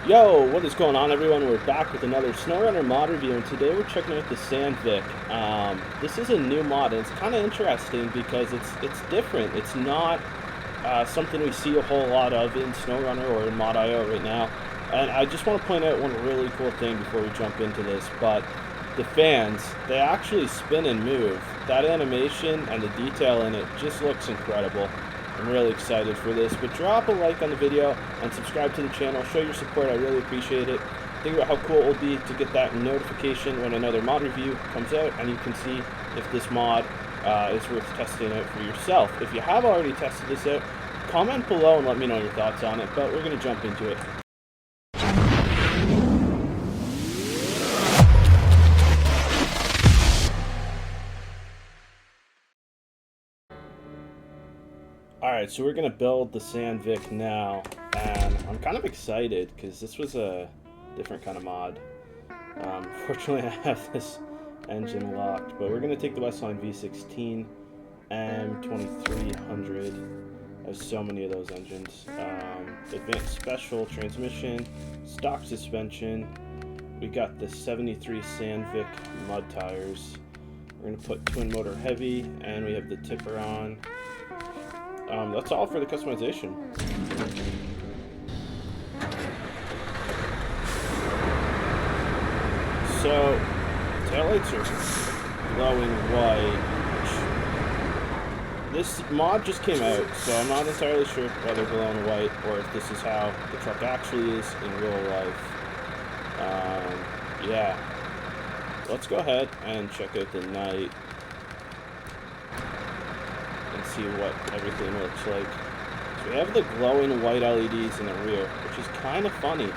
Yo, what is going on, everyone? We're back with another SNOWRUNNER mod review, and today we're checking out the SANDVIK. This is a new mod, and it's kind of interesting because it's different. It's not something we see a whole lot of in SNOWRUNNER or in Mod IO right now. And I just want to point out one really cool thing before we jump into this, but the fans, they actually spin and move. That animation and the detail in it just looks incredible. I'm really excited for this, but drop a like on the video and subscribe to the channel. Show your support, I really appreciate it. Think about how cool it will be to get that notification when another mod review comes out, and you can see if this mod is worth testing out for yourself. If you have already tested this out, comment below and let me know your thoughts on it, but we're going to jump into it. Alright, so we're going to build the SANDVIK now, and I'm kind of excited because this was a different kind of mod. Fortunately, I have this engine locked, but we're going to take the Westline V16 M2300. I have so many of those engines. Advanced Special Transmission, stock suspension. We got the 73 SANDVIK mud tires. We're going to put twin motor heavy, and we have the tipper on. That's all for the customization. So, taillights are glowing white. This mod just came out, so I'm not entirely sure whether glowing white or if this is how the truck actually is in real life. Yeah. Let's go ahead and check out the night. See what everything looks like. So we have the glowing white LEDs in the rear, which is kind of funny.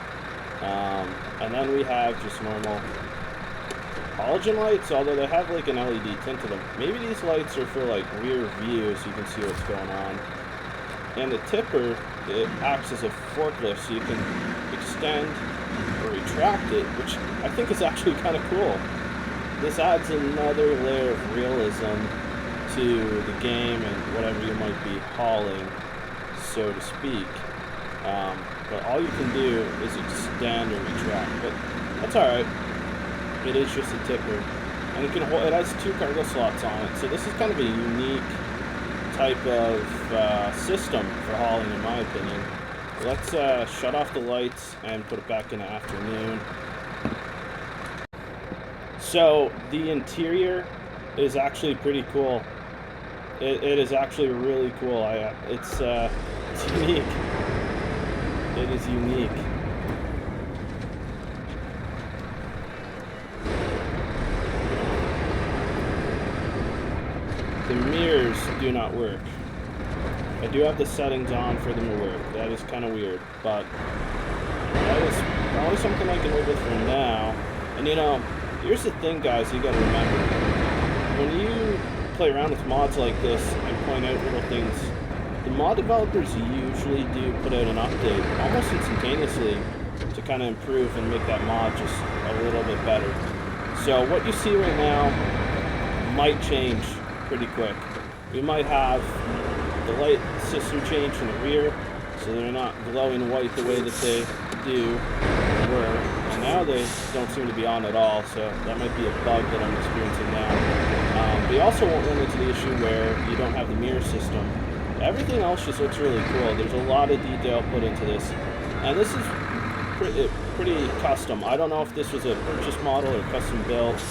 And then we have just normal halogen lights, although they have like an LED tint to them. Maybe these lights are for like rear view so you can see what's going on. And the tipper, it acts as a forklift so you can extend or retract it, which I think is actually kind of cool. This adds another layer of realism to the game and whatever you might be hauling, so to speak. But all you can do is extend or retract, but that's alright. It is just a tipper, and you can hold, it has 2 cargo slots on it, so this is kind of a unique type of system for hauling, in my opinion. Let's shut off the lights and put it back in the afternoon. So the interior is actually pretty cool. It is actually really cool. It's unique. It is unique. The mirrors do not work. I do have the settings on for them to work. That is kind of weird, but that is probably something I can live with for now. And you know, here's the thing, guys, you gotta remember. When you play around with mods like this and point out little things, the mod developers usually do put out an update almost instantaneously to kind of improve and make that mod just a little bit better. So what you see right now might change pretty quick. We might have the light system change in the rear so they're not glowing white the way that they were, and now they don't seem to be on at all, so that might be a bug that I'm experiencing now. We also won't run into the issue where you don't have the mirror system. Everything else just looks really cool. There's a lot of detail put into this, and this is pretty custom. I don't know if this was a purchase model or custom built.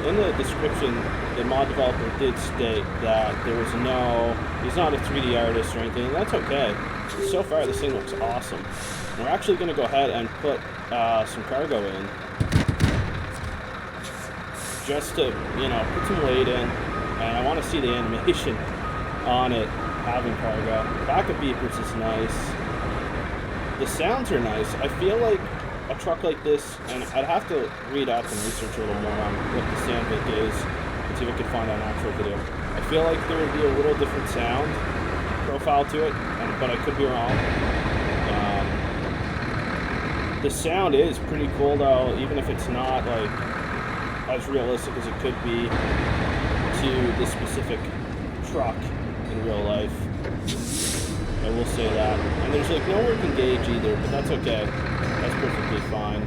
In the description, the mod developer did state that he's not a 3D artist or anything, and that's okay. So far, this thing looks awesome. We're actually going to go ahead and put some cargo in, just to, you know, put some weight in, and I want to see the animation on it having cargo. Backup beepers is nice. The sounds are nice. I feel like a truck like this, and I'd have to read up and research a little more on what the SANDVIK is and see if I could find an actual video. I feel like there would be a little different sound profile to it, but I could be wrong. The sound is pretty cool though, even if it's not like as realistic as it could be to this specific truck in real life. I will say that. And there's like no working gauge either, but that's okay. That's perfectly fine.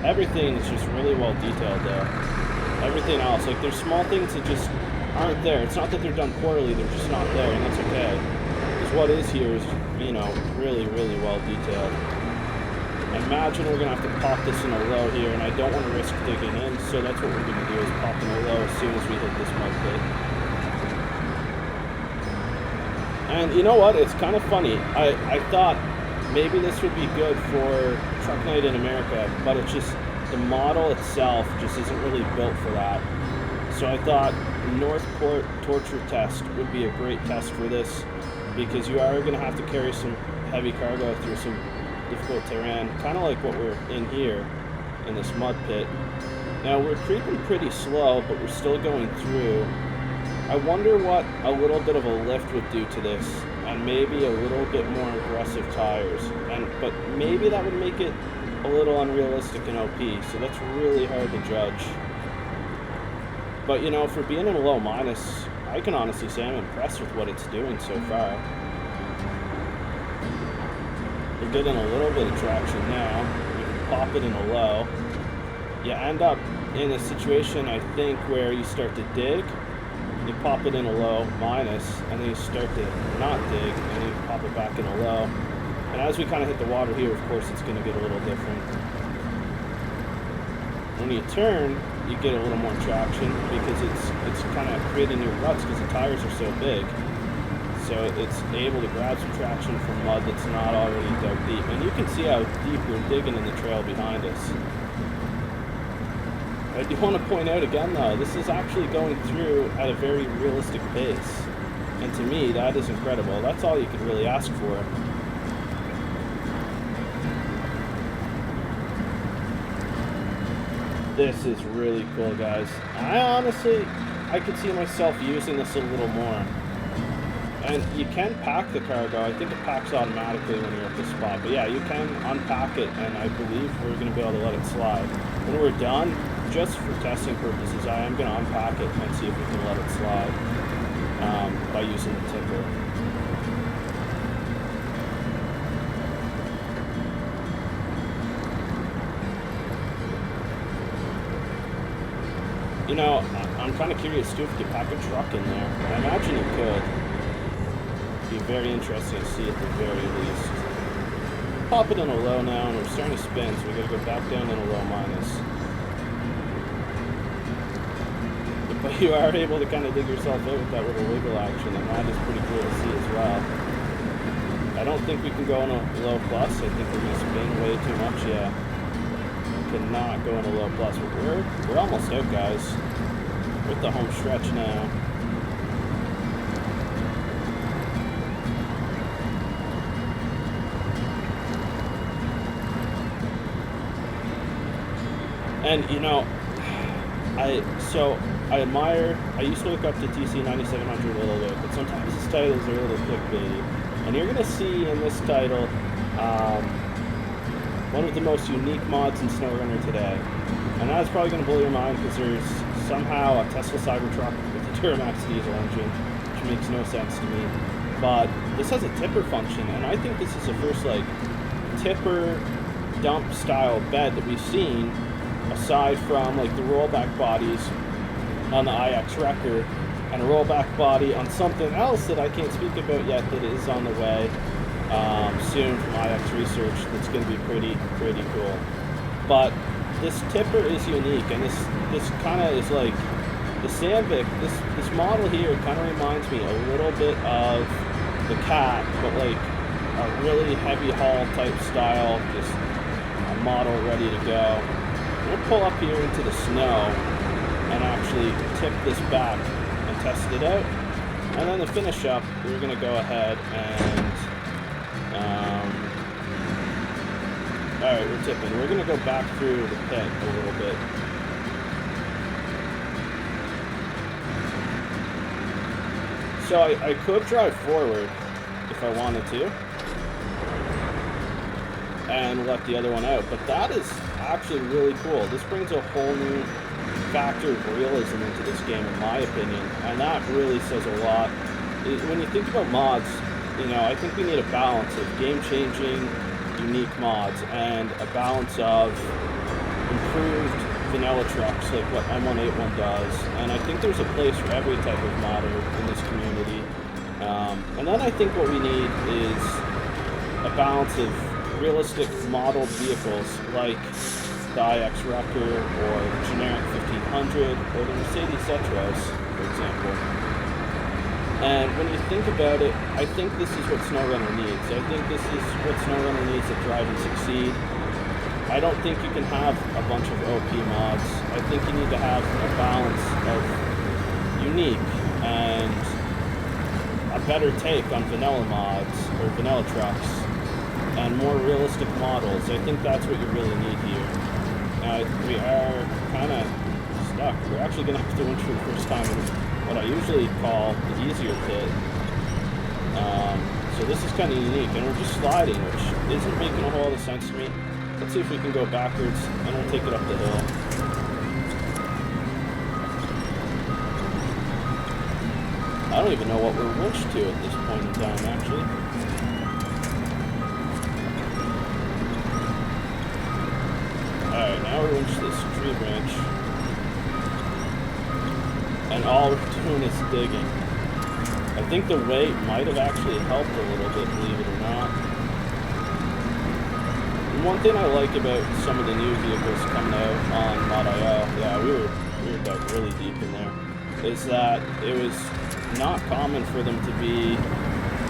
Everything is just really well detailed though. Everything else, like there's small things that just aren't there. It's not that they're done poorly, they're just not there, and that's okay. Because what is here is, you know, really, really well detailed. I imagine we're going to have to pop this in a low here, and I don't want to risk digging in, so that's what we're going to do, is pop in a low as soon as we hit this mud pit. And you know what? It's kind of funny. I thought maybe this would be good for Truck Night in America, but it's just, the model itself just isn't really built for that. So I thought Northport Torture Test would be a great test for this, because you are going to have to carry some heavy cargo through some difficult terrain, kind of like what we're in here in this mud pit. Now we're creeping pretty slow, but we're still going through. I wonder what a little bit of a lift would do to this, and maybe a little bit more aggressive tires, but maybe that would make it a little unrealistic in OP, so that's really hard to judge. But you know, for being in a low minus, I can honestly say I'm impressed with what it's doing so far. We're getting a little bit of traction now. We can pop it in a low. You end up in a situation, I think, where you start to dig, you pop it in a low minus, and then you start to not dig, and then you pop it back in a low. And as we kind of hit the water here, of course, it's going to get a little different. When you turn, you get a little more traction because it's kind of creating new ruts because the tires are so big. So it's able to grab some traction from mud that's not already dug deep. And you can see how deep we're digging in the trail behind us. I do want to point out again though, this is actually going through at a very realistic pace. And to me, that is incredible. That's all you could really ask for. This is really cool, guys. I could see myself using this a little more. And you can pack the cargo. I think it packs automatically when you're at the spot. But yeah, you can unpack it, and I believe we're going to be able to let it slide. When we're done, just for testing purposes, I am going to unpack it and see if we can let it slide by using the tipper. You know, I'm kind of curious too if you could pack a truck in there. I imagine you could. Be very interesting to see at the very least. Pop it in a low now, and we're starting to spin, so we gotta go back down in a low minus. But you are able to kind of dig yourself out with that little wiggle action, and that is pretty cool to see as well. I don't think we can go in a low plus. I think we're gonna spin way too much. Yeah, cannot go in a low plus. But we're almost out, guys. With the home stretch now. And you know, I used to look up to TC 9700 a little bit, but sometimes his titles are a little clickbaity. And you're gonna see in this title one of the most unique mods in SnowRunner today. And that's probably gonna blow your mind because there's somehow a Tesla Cybertruck with a Duramax diesel engine, which makes no sense to me. But this has a tipper function, and I think this is the first like tipper dump style bed that we've seen, aside from like the rollback bodies on the IX Wrecker and a rollback body on something else that I can't speak about yet that is on the way soon from IX Research. That's going to be pretty cool. But this tipper is unique, and this kind of is like the SANDVIK. This model here kind of reminds me a little bit of the Cat, but like a really heavy haul type style, just a model ready to go. We'll pull up here into the snow and actually tip this back and test it out. And then to finish up, we're going to go ahead and, alright, we're tipping. We're going to go back through the pit a little bit. So I could drive forward if I wanted to and let the other one out, but that is actually really cool. This brings a whole new factor of realism into this game, in my opinion, and that really says a lot. When you think about mods, you know, I think we need a balance of game-changing, unique mods and a balance of improved vanilla trucks like what M181 does, and I think there's a place for every type of modder in this community. And then I think what we need is a balance of realistic modeled vehicles like the iX Wrecker or the generic 1500 or the Mercedes Cetros, for example. And when you think about it, I think this is what SNOWRUNNER needs. I think this is what SNOWRUNNER needs to thrive and succeed. I don't think you can have a bunch of OP mods. I think you need to have a balance of unique and a better take on vanilla mods or vanilla trucks and more realistic models. I think that's what you really need here. Now, we are kind of stuck. We're actually going to have to winch for the first time in what I usually call the easier pit. So this is kind of unique, and we're just sliding, which isn't making a whole lot of sense to me. Let's see if we can go backwards, and we'll take it up the hill. I don't even know what we're winched to at this point in time, actually. Alright, now we're winched to this tree branch. And all we're doing is digging. I think the weight might have actually helped a little bit, believe it or not. One thing I like about some of the new vehicles coming out on Mod IO, yeah, we were dug really deep in there, is that it was not common for them to be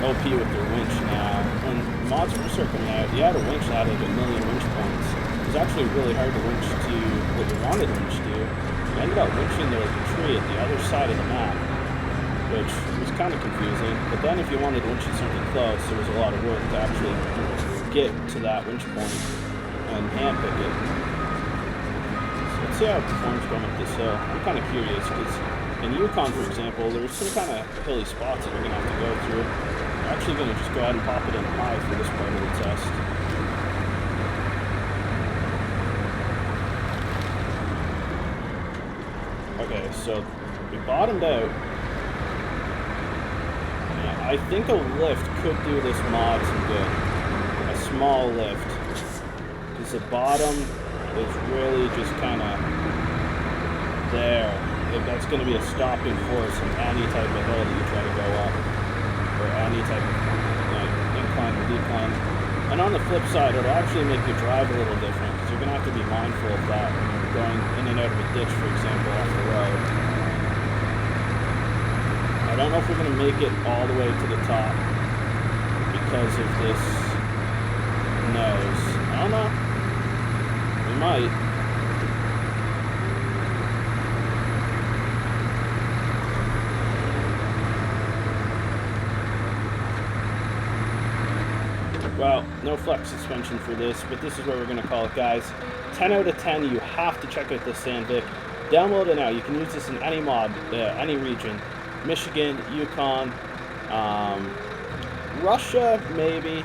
OP with their winch now. When mods first started coming out, you had a winch that had like 1 million winch points. It was actually really hard to winch to what you wanted to winch to. You ended up winching to like a tree at the other side of the map, which was kind of confusing. But then if you wanted to winch to something close, there was a lot of work to actually get to that winch point and hand pick it. So let's see how it performs going up this hill. I'm kind of curious because in Yukon, for example, there's some kind of hilly spots that you're going to have to go through. I'm actually going to just go ahead and pop it in high for this part of the test. Okay, so we bottomed out. I think a lift could do this mod some good. A small lift. Because the bottom is really just kind of there. That's going to be a stopping force in any type of hill that you try to go up. Or any type of incline or decline. And on the flip side, it'll actually make you drive a little different. Because you're going to have to be mindful of that when you're going in and out of a ditch, for example, off the road. I don't know if we're going to make it all the way to the top because of this nose. I don't know. We might. Well, no flex suspension for this, but this is what we're going to call it, guys. 10 out of 10, you have to check out this SANDVIK. Download it now. You can use this in any mod, any region. Michigan, Yukon, Russia, maybe.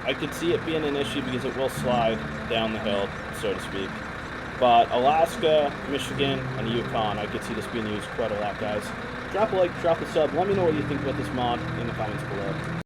I could see it being an issue because it will slide down the hill, so to speak. But Alaska, Michigan, and Yukon, I could see this being used quite a lot, guys. Drop a like, drop a sub. Let me know what you think about this mod in the comments below.